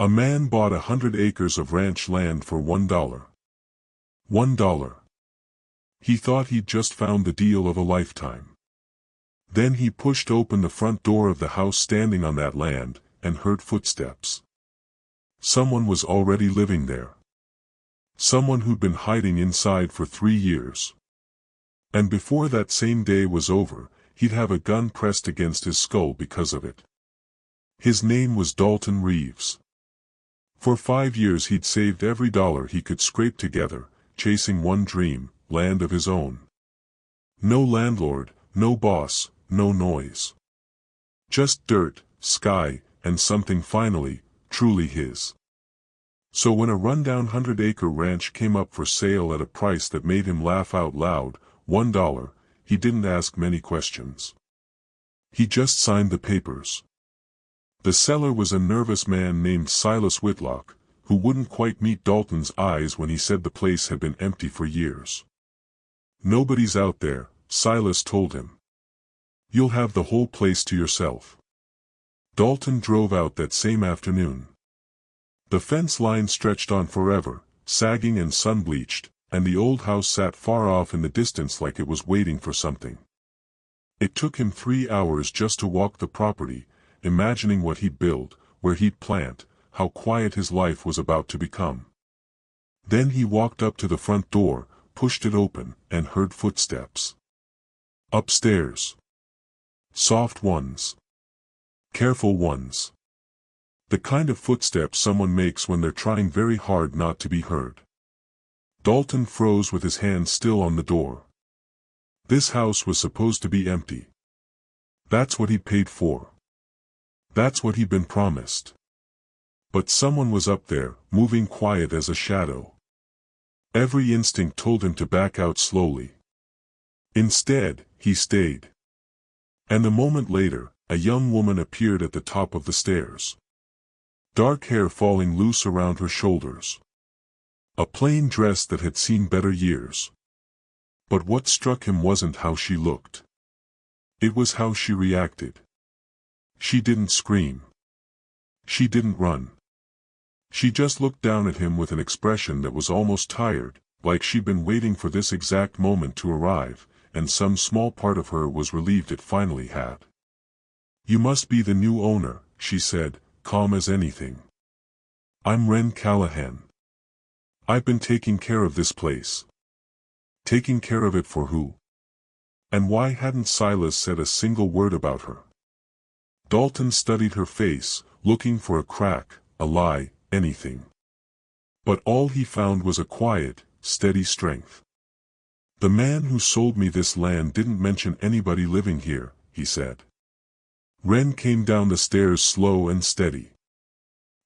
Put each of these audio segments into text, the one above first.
A man bought 100 acres of ranch land for $1. $1. He thought he'd just found the deal of a lifetime. Then he pushed open the front door of the house standing on that land, and heard footsteps. Someone was already living there. Someone who'd been hiding inside for 3 years. And before that same day was over, he'd have a gun pressed against his skull because of it. His name was Dalton Reeves. For 5 years he'd saved every dollar he could scrape together, chasing one dream, land of his own. No landlord, no boss, no noise. Just dirt, sky, and something finally, truly his. So when a rundown 100-acre ranch came up for sale at a price that made him laugh out loud, $1, he didn't ask many questions. He just signed the papers. The seller was a nervous man named Silas Whitlock, who wouldn't quite meet Dalton's eyes when he said the place had been empty for years. "Nobody's out there," Silas told him. "You'll have the whole place to yourself." Dalton drove out that same afternoon. The fence line stretched on forever, sagging and sun-bleached, and the old house sat far off in the distance like it was waiting for something. It took him 3 hours just to walk the property, imagining what he'd build, where he'd plant, how quiet his life was about to become. Then he walked up to the front door, pushed it open, and heard footsteps. Upstairs. Soft ones. Careful ones. The kind of footsteps someone makes when they're trying very hard not to be heard. Dalton froze with his hand still on the door. This house was supposed to be empty. That's what he'd paid for. That's what he'd been promised. But someone was up there, moving quiet as a shadow. Every instinct told him to back out slowly. Instead, he stayed. And a moment later, a young woman appeared at the top of the stairs. Dark hair falling loose around her shoulders. A plain dress that had seen better years. But what struck him wasn't how she looked. It was how she reacted. She didn't scream. She didn't run. She just looked down at him with an expression that was almost tired, like she'd been waiting for this exact moment to arrive, and some small part of her was relieved it finally had. "You must be the new owner," she said, calm as anything. "I'm Wren Callahan. I've been taking care of this place." Taking care of it for who? And why hadn't Silas said a single word about her? Dalton studied her face, looking for a crack, a lie, anything. But all he found was a quiet, steady strength. "The man who sold me this land didn't mention anybody living here," he said. Wren came down the stairs slow and steady.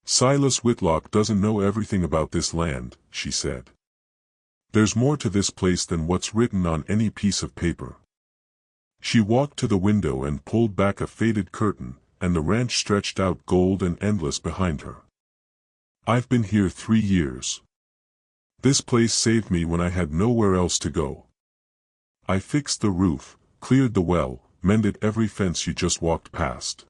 "Silas Whitlock doesn't know everything about this land," she said. "There's more to this place than what's written on any piece of paper." She walked to the window and pulled back a faded curtain, and the ranch stretched out gold and endless behind her. "I've been here 3 years. This place saved me when I had nowhere else to go. I fixed the roof, cleared the well, mended every fence you just walked past.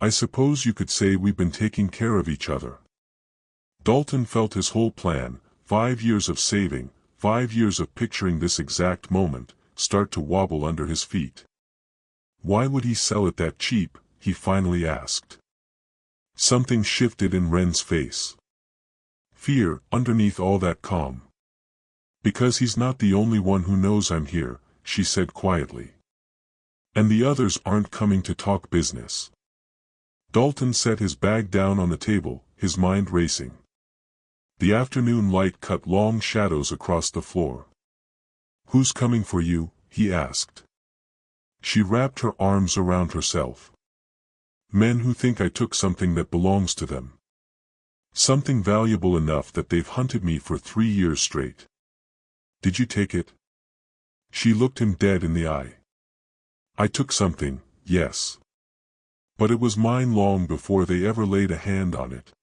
I suppose you could say we've been taking care of each other." Dalton felt his whole plan, 5 years of saving, 5 years of picturing this exact moment, start to wobble under his feet. Why would he sell it that cheap, he finally asked. Something shifted in Wren's face. Fear, underneath all that calm. "Because he's not the only one who knows I'm here," she said quietly. "And the others aren't coming to talk business." Dalton set his bag down on the table, his mind racing. The afternoon light cut long shadows across the floor. "Who's coming for you?" he asked. She wrapped her arms around herself. "Men who think I took something that belongs to them. Something valuable enough that they've hunted me for 3 years straight." "Did you take it?" She looked him dead in the eye. "I took something, yes. But it was mine long before they ever laid a hand on it.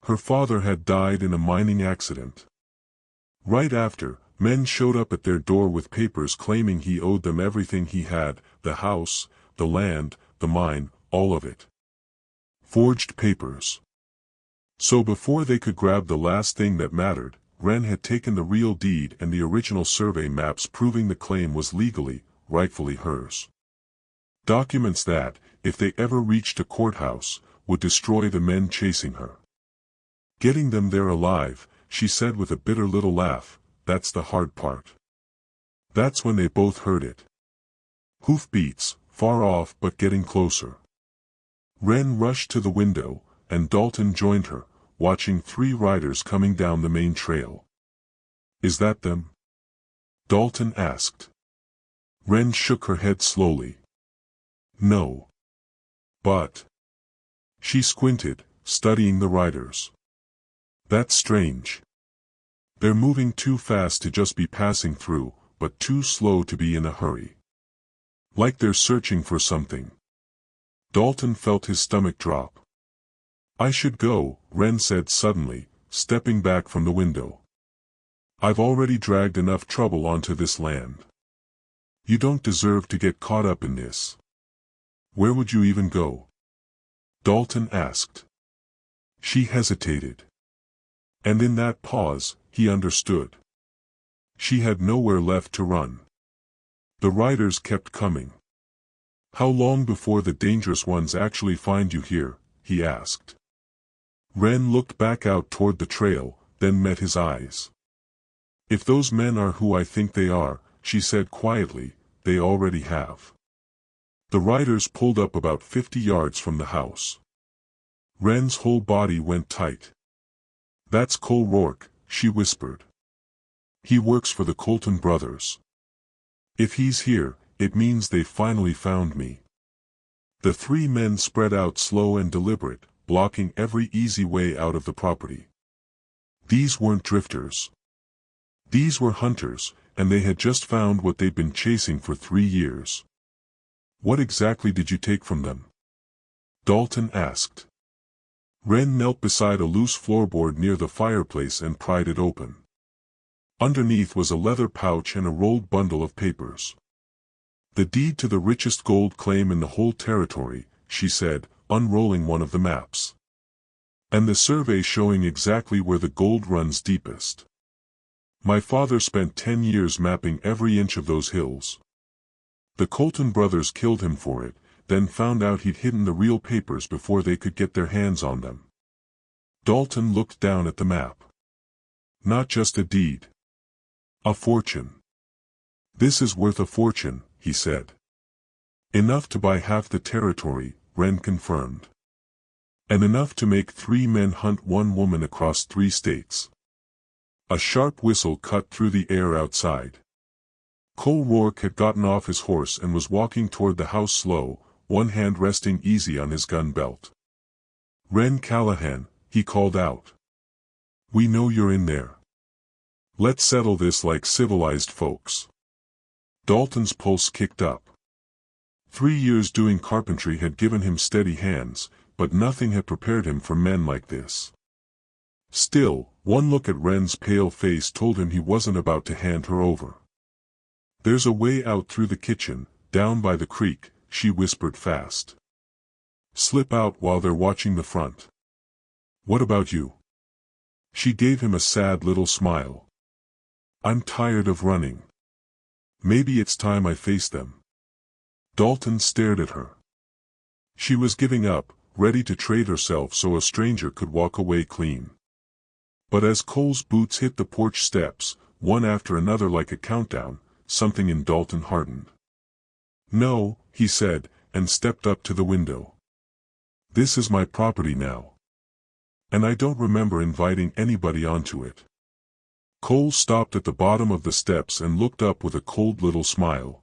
Her father had died in a mining accident. Right after, men showed up at their door with papers claiming he owed them everything he had, the house, the land, the mine, all of it. Forged papers. So before they could grab the last thing that mattered, Wren had taken the real deed and the original survey maps proving the claim was legally, rightfully hers. Documents that, if they ever reached a courthouse, would destroy the men chasing her. Getting them there alive, she said with a bitter little laugh, that's the hard part. That's when they both heard it. Hoofbeats, far off but getting closer. Wren rushed to the window, and Dalton joined her, watching 3 riders coming down the main trail. Is that them? Dalton asked. Wren shook her head slowly. No. But. She squinted, studying the riders. That's strange. They're moving too fast to just be passing through, but too slow to be in a hurry. Like they're searching for something. Dalton felt his stomach drop. I should go, Wren said suddenly, stepping back from the window. I've already dragged enough trouble onto this land. You don't deserve to get caught up in this. Where would you even go? Dalton asked. She hesitated. And in that pause, he understood. She had nowhere left to run. The riders kept coming. How long before the dangerous ones actually find you here? He asked. Wren looked back out toward the trail, then met his eyes. If those men are who I think they are, she said quietly, they already have. The riders pulled up about 50 yards from the house. Wren's whole body went tight. That's Cole Rourke, she whispered. He works for the Colton brothers. If he's here, it means they've finally found me. The 3 men spread out slow and deliberate, blocking every easy way out of the property. These weren't drifters. These were hunters, and they had just found what they'd been chasing for 3 years. What exactly did you take from them? Dalton asked. Wren knelt beside a loose floorboard near the fireplace and pried it open. Underneath was a leather pouch and a rolled bundle of papers. The deed to the richest gold claim in the whole territory, she said, unrolling one of the maps. And the survey showing exactly where the gold runs deepest. My father spent 10 years mapping every inch of those hills. The Colton brothers killed him for it, then found out he'd hidden the real papers before they could get their hands on them. Dalton looked down at the map. Not just a deed. A fortune. This is worth a fortune, he said. Enough to buy half the territory, Wren confirmed. And enough to make 3 men hunt 1 woman across 3 states. A sharp whistle cut through the air outside. Cole Rourke had gotten off his horse and was walking toward the house slow, one hand resting easy on his gun belt. Wren Callahan, he called out. We know you're in there. Let's settle this like civilized folks. Dalton's pulse kicked up. 3 years doing carpentry had given him steady hands, but nothing had prepared him for men like this. Still, one look at Wren's pale face told him he wasn't about to hand her over. There's a way out through the kitchen, down by the creek, she whispered fast. Slip out while they're watching the front. What about you? She gave him a sad little smile. I'm tired of running. Maybe it's time I face them. Dalton stared at her. She was giving up, ready to trade herself so a stranger could walk away clean. But as Cole's boots hit the porch steps, one after another like a countdown, something in Dalton hardened. No, he said, and stepped up to the window. This is my property now. And I don't remember inviting anybody onto it. Cole stopped at the bottom of the steps and looked up with a cold little smile.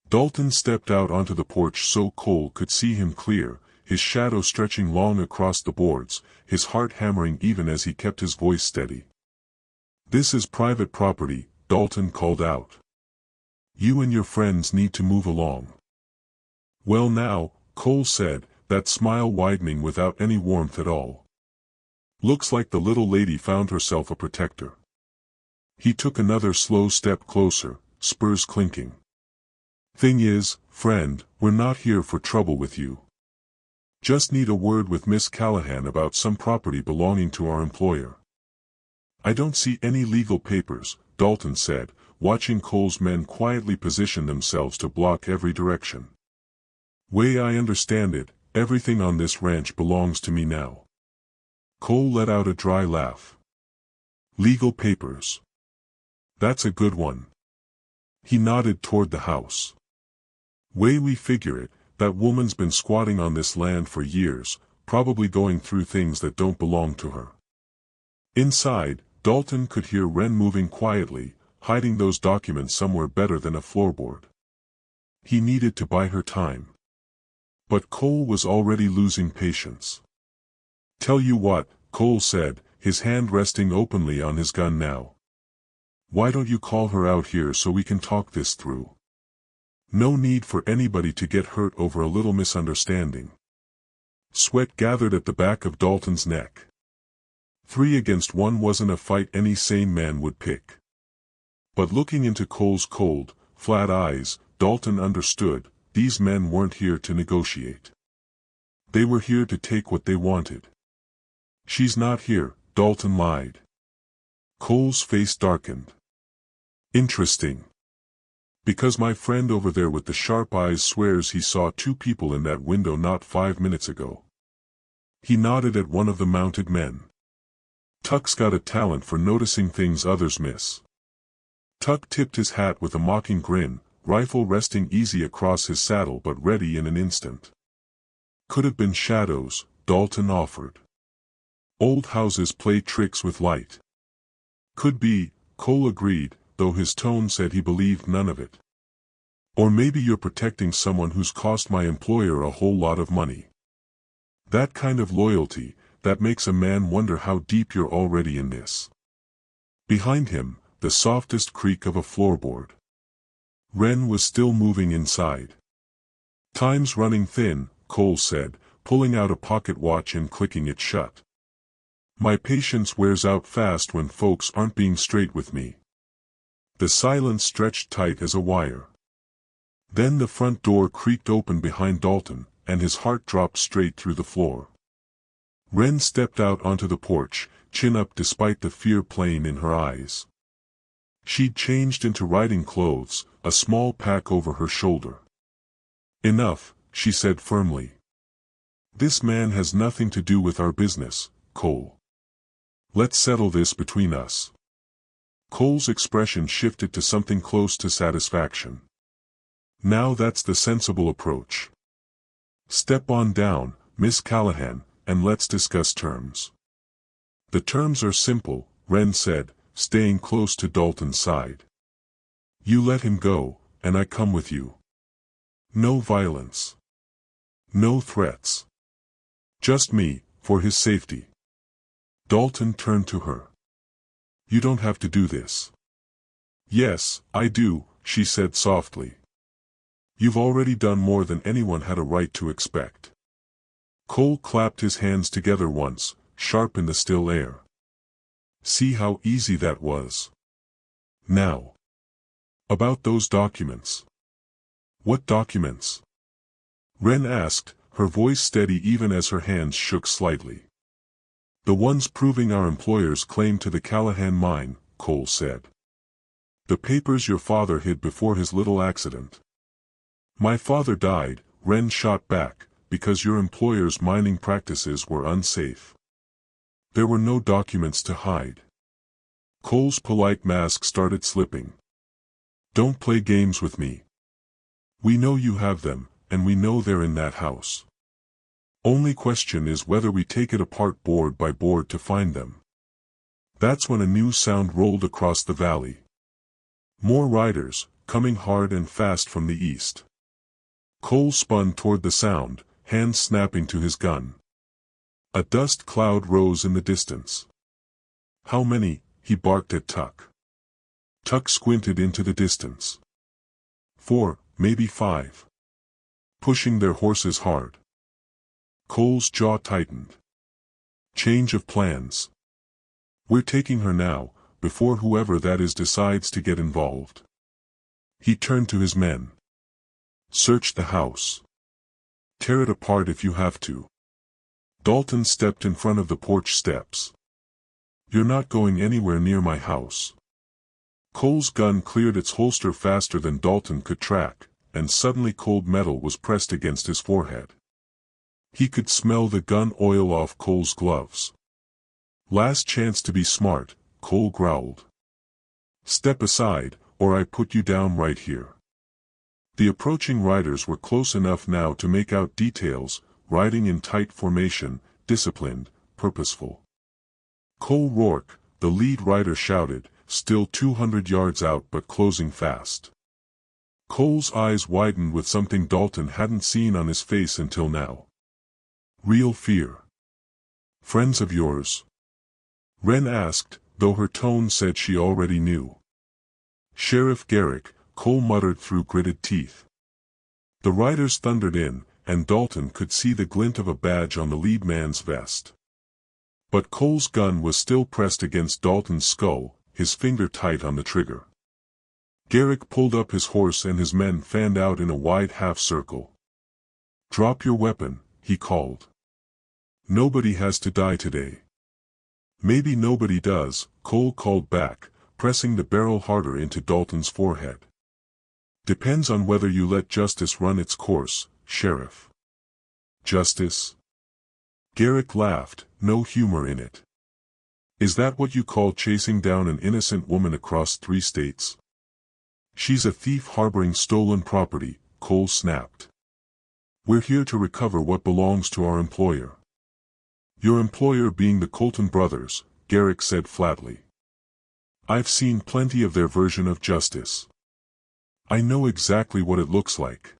Dalton stepped out onto the porch so Cole could see him clear, his shadow stretching long across the boards, his heart hammering even as he kept his voice steady. This is private property, Dalton called out. You and your friends need to move along. Well now, Cole said, that smile widening without any warmth at all. Looks like the little lady found herself a protector. He took another slow step closer, spurs clinking. Thing is, friend, we're not here for trouble with you. Just need a word with Miss Callahan about some property belonging to our employer. I don't see any legal papers, Dalton said, watching Cole's men quietly position themselves to block every direction. Way I understand it, everything on this ranch belongs to me now. Cole let out a dry laugh. Legal papers. That's a good one. He nodded toward the house. Way we figure it, that woman's been squatting on this land for years, probably going through things that don't belong to her. Inside, Dalton could hear Wren moving quietly, hiding those documents somewhere better than a floorboard. He needed to buy her time. But Cole was already losing patience. Tell you what, Cole said, his hand resting openly on his gun now. Why don't you call her out here so we can talk this through? No need for anybody to get hurt over a little misunderstanding. Sweat gathered at the back of Dalton's neck. 3 against 1 wasn't a fight any sane man would pick. But looking into Cole's cold, flat eyes, Dalton understood, these men weren't here to negotiate. They were here to take what they wanted. She's not here, Dalton lied. Cole's face darkened. Interesting. Because my friend over there with the sharp eyes swears he saw 2 people in that window not 5 minutes ago. He nodded at one of the mounted men. Tuck's got a talent for noticing things others miss. Tuck tipped his hat with a mocking grin, rifle resting easy across his saddle but ready in an instant. Could have been shadows, Dalton offered. Old houses play tricks with light. Could be, Cole agreed, though his tone said he believed none of it. Or maybe you're protecting someone who's cost my employer a whole lot of money. That kind of loyalty, that makes a man wonder how deep you're already in this. Behind him, the softest creak of a floorboard. Wren was still moving inside. Time's running thin, Cole said, pulling out a pocket watch and clicking it shut. My patience wears out fast when folks aren't being straight with me. The silence stretched tight as a wire. Then the front door creaked open behind Dalton, and his heart dropped straight through the floor. Wren stepped out onto the porch, chin up despite the fear playing in her eyes. She'd changed into riding clothes, a small pack over her shoulder. Enough, she said firmly. This man has nothing to do with our business, Cole. Let's settle this between us. Cole's expression shifted to something close to satisfaction. Now that's the sensible approach. Step on down, Miss Callahan, and let's discuss terms. The terms are simple, Wren said, staying close to Dalton's side. You let him go, and I come with you. No violence. No threats. Just me, for his safety. Dalton turned to her. You don't have to do this. Yes, I do, she said softly. You've already done more than anyone had a right to expect. Cole clapped his hands together once, sharp in the still air. See how easy that was. Now. About those documents. What documents? Wren asked, her voice steady even as her hands shook slightly. The ones proving our employer's claim to the Callahan mine, Cole said. The papers your father hid before his little accident. My father died, Wren shot back, because your employer's mining practices were unsafe. There were no documents to hide. Cole's polite mask started slipping. Don't play games with me. We know you have them, and we know they're in that house. Only question is whether we take it apart board by board to find them. That's when a new sound rolled across the valley. More riders, coming hard and fast from the east. Cole spun toward the sound, hands snapping to his gun. A dust cloud rose in the distance. How many? He barked at Tuck. Tuck squinted into the distance. 4, maybe 5. Pushing their horses hard. Cole's jaw tightened. Change of plans. We're taking her now, before whoever that is decides to get involved. He turned to his men. Search the house. Tear it apart if you have to. Dalton stepped in front of the porch steps. You're not going anywhere near my house. Cole's gun cleared its holster faster than Dalton could track, and suddenly cold metal was pressed against his forehead. He could smell the gun oil off Cole's gloves. Last chance to be smart, Cole growled. Step aside, or I put you down right here. The approaching riders were close enough now to make out details, riding in tight formation, disciplined, purposeful. Cole Rourke, the lead rider, shouted, still 200 yards out but closing fast. Cole's eyes widened with something Dalton hadn't seen on his face until now. Real fear. Friends of yours? Wren asked, though her tone said she already knew. Sheriff Garrick, Cole muttered through gritted teeth. The riders thundered in, and Dalton could see the glint of a badge on the lead man's vest. But Cole's gun was still pressed against Dalton's skull, his finger tight on the trigger. Garrick pulled up his horse and his men fanned out in a wide half-circle. Drop your weapon, he called. Nobody has to die today. Maybe nobody does, Cole called back, pressing the barrel harder into Dalton's forehead. Depends on whether you let justice run its course, Sheriff. Justice? Garrick laughed, no humor in it. Is that what you call chasing down an innocent woman across 3 states? She's a thief harboring stolen property, Cole snapped. We're here to recover what belongs to our employer. Your employer being the Colton brothers, Garrick said flatly. I've seen plenty of their version of justice. I know exactly what it looks like.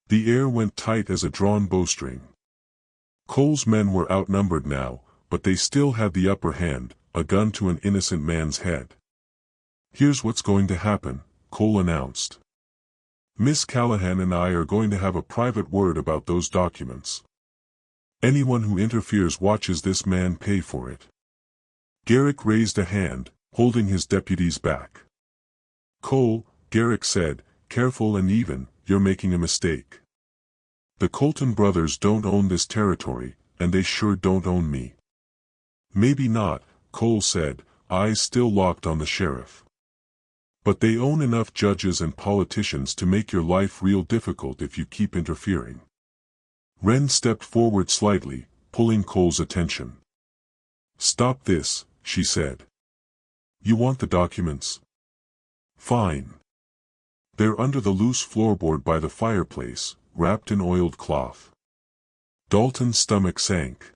The air went tight as a drawn bowstring. Cole's men were outnumbered now, but they still had the upper hand, a gun to an innocent man's head. Here's what's going to happen, Cole announced. Miss Callahan and I are going to have a private word about those documents. Anyone who interferes watches this man pay for it. Garrick raised a hand, holding his deputies back. Cole, Garrick said, careful and even, you're making a mistake. The Colton brothers don't own this territory, and they sure don't own me. Maybe not, Cole said, eyes still locked on the sheriff. But they own enough judges and politicians to make your life real difficult if you keep interfering. Wren stepped forward slightly, pulling Cole's attention. Stop this, she said. You want the documents? Fine. They're under the loose floorboard by the fireplace, wrapped in oiled cloth. Dalton's stomach sank.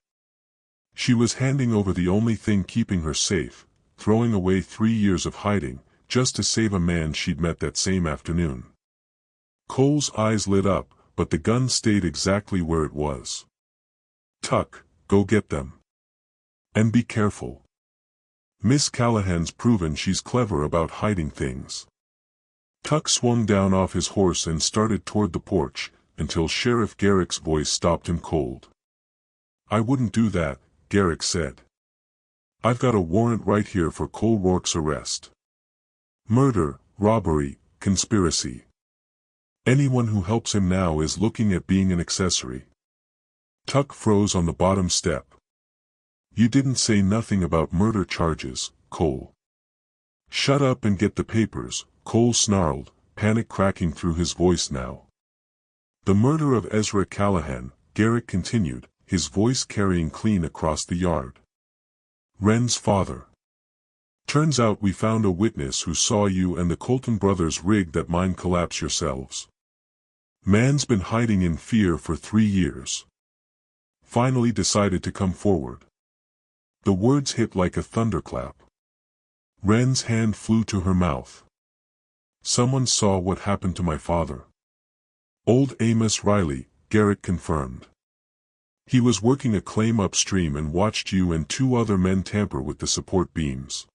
She was handing over the only thing keeping her safe, throwing away 3 years of hiding, just to save a man she'd met that same afternoon. Cole's eyes lit up, but the gun stayed exactly where it was. Tuck, go get them. And be careful. Miss Callahan's proven she's clever about hiding things. Tuck swung down off his horse and started toward the porch, until Sheriff Garrick's voice stopped him cold. I wouldn't do that, Garrick said. I've got a warrant right here for Cole Rourke's arrest. Murder, robbery, conspiracy. Anyone who helps him now is looking at being an accessory. Tuck froze on the bottom step. You didn't say nothing about murder charges, Cole. Shut up and get the papers, Cole snarled, panic cracking through his voice now. The murder of Ezra Callahan, Garrick continued, his voice carrying clean across the yard. Wren's father. Turns out we found a witness who saw you and the Colton brothers rig that mine collapse yourselves. Man's been hiding in fear for 3 years. Finally decided to come forward. The words hit like a thunderclap. Wren's hand flew to her mouth. Someone saw what happened to my father. Old Amos Riley, Garrick confirmed. He was working a claim upstream and watched you and 2 other men tamper with the support beams.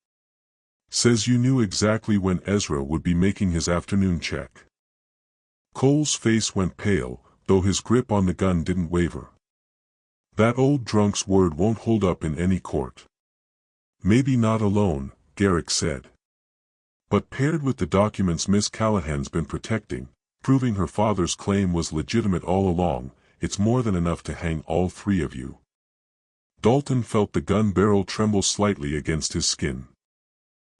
Says you knew exactly when Ezra would be making his afternoon check. Cole's face went pale, though his grip on the gun didn't waver. That old drunk's word won't hold up in any court. Maybe not alone, Garrick said. But paired with the documents Miss Callahan's been protecting, proving her father's claim was legitimate all along, it's more than enough to hang all three of you." Dalton felt the gun barrel tremble slightly against his skin.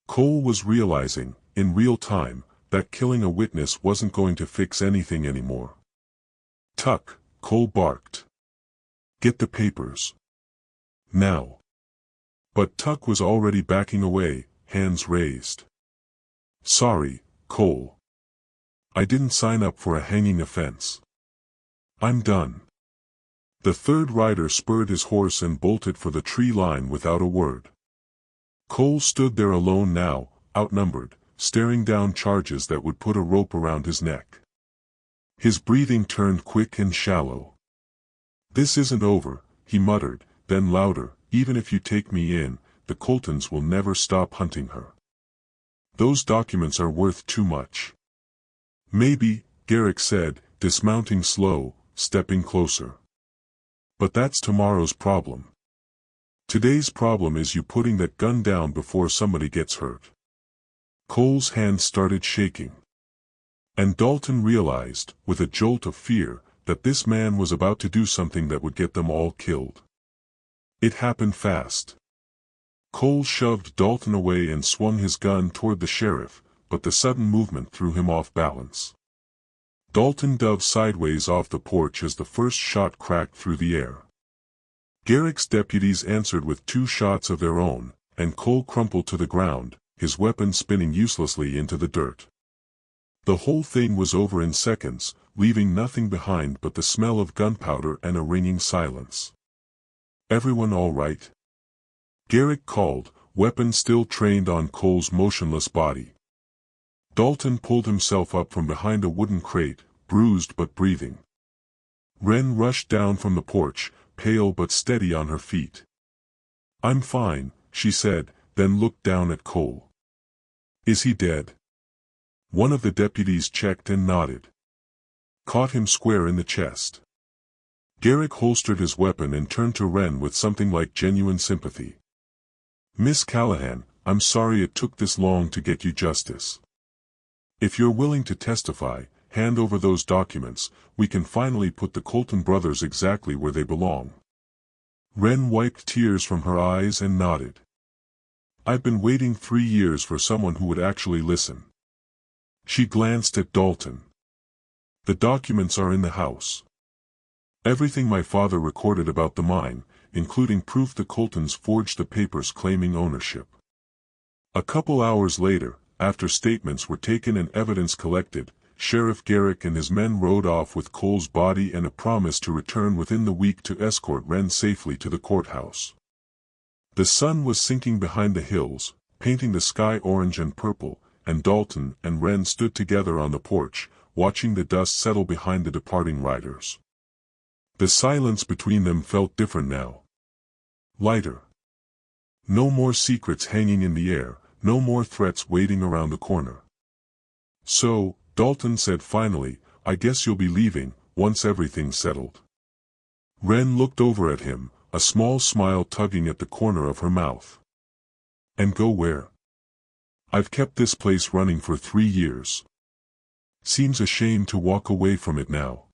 Cole was realizing, in real time, that killing a witness wasn't going to fix anything anymore. "Tuck," Cole barked. "Get the papers. Now." But Tuck was already backing away, hands raised. "Sorry, Cole. I didn't sign up for a hanging offense. I'm done." The third rider spurred his horse and bolted for the tree line without a word. Cole stood there alone now, outnumbered, staring down charges that would put a rope around his neck. His breathing turned quick and shallow. "This isn't over," he muttered, then louder, "even if you take me in, the Coltons will never stop hunting her. Those documents are worth too much." "Maybe," Garrick said, dismounting slow, stepping closer. "But that's tomorrow's problem. Today's problem is you putting that gun down before somebody gets hurt." Cole's hand started shaking. And Dalton realized, with a jolt of fear, that this man was about to do something that would get them all killed. It happened fast. Cole shoved Dalton away and swung his gun toward the sheriff, but the sudden movement threw him off balance. Dalton dove sideways off the porch as the first shot cracked through the air. Garrick's deputies answered with 2 shots of their own, and Cole crumpled to the ground, his weapon spinning uselessly into the dirt. The whole thing was over in seconds, leaving nothing behind but the smell of gunpowder and a ringing silence. "Everyone all right?" Garrick called, weapon still trained on Cole's motionless body. Dalton pulled himself up from behind a wooden crate, bruised but breathing. Wren rushed down from the porch, pale but steady on her feet. "I'm fine," she said, then looked down at Cole. "Is he dead?" One of the deputies checked and nodded. "Caught him square in the chest." Garrick holstered his weapon and turned to Wren with something like genuine sympathy. "Miss Callahan, I'm sorry it took this long to get you justice. If you're willing to testify, hand over those documents, we can finally put the Colton brothers exactly where they belong." Wren wiped tears from her eyes and nodded. "I've been waiting 3 years for someone who would actually listen." She glanced at Dalton. "The documents are in the house. Everything my father recorded about the mine, including proof the Coltons forged the papers claiming ownership." A couple hours later, after statements were taken and evidence collected, Sheriff Garrick and his men rode off with Cole's body and a promise to return within the week to escort Wren safely to the courthouse. The sun was sinking behind the hills, painting the sky orange and purple, and Dalton and Wren stood together on the porch, watching the dust settle behind the departing riders. The silence between them felt different now. Lighter. No more secrets hanging in the air, no more threats waiting around the corner. "So," Dalton said finally, "I guess you'll be leaving, once everything's settled." Wren looked over at him, a small smile tugging at the corner of her mouth. "And go where? I've kept this place running for 3 years. Seems a shame to walk away from it now."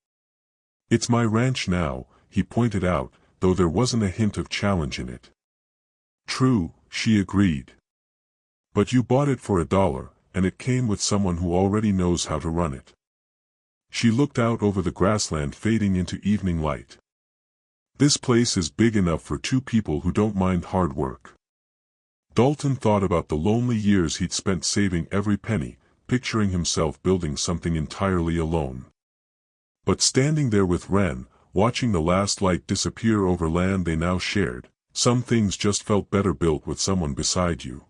"It's my ranch now," he pointed out, though there wasn't a hint of challenge in it. "True," she agreed. "But you bought it for $1, and it came with someone who already knows how to run it." She looked out over the grassland fading into evening light. "This place is big enough for 2 people who don't mind hard work." Dalton thought about the lonely years he'd spent saving every penny, picturing himself building something entirely alone. But standing there with Wren, watching the last light disappear over land they now shared, some things just felt better built with someone beside you.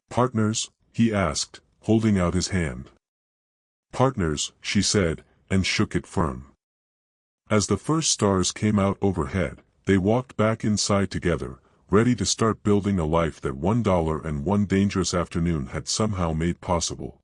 "Partners?" he asked, holding out his hand. "Partners," she said, and shook it firm. As the first stars came out overhead, they walked back inside together, ready to start building a life that $1 and one dangerous afternoon had somehow made possible.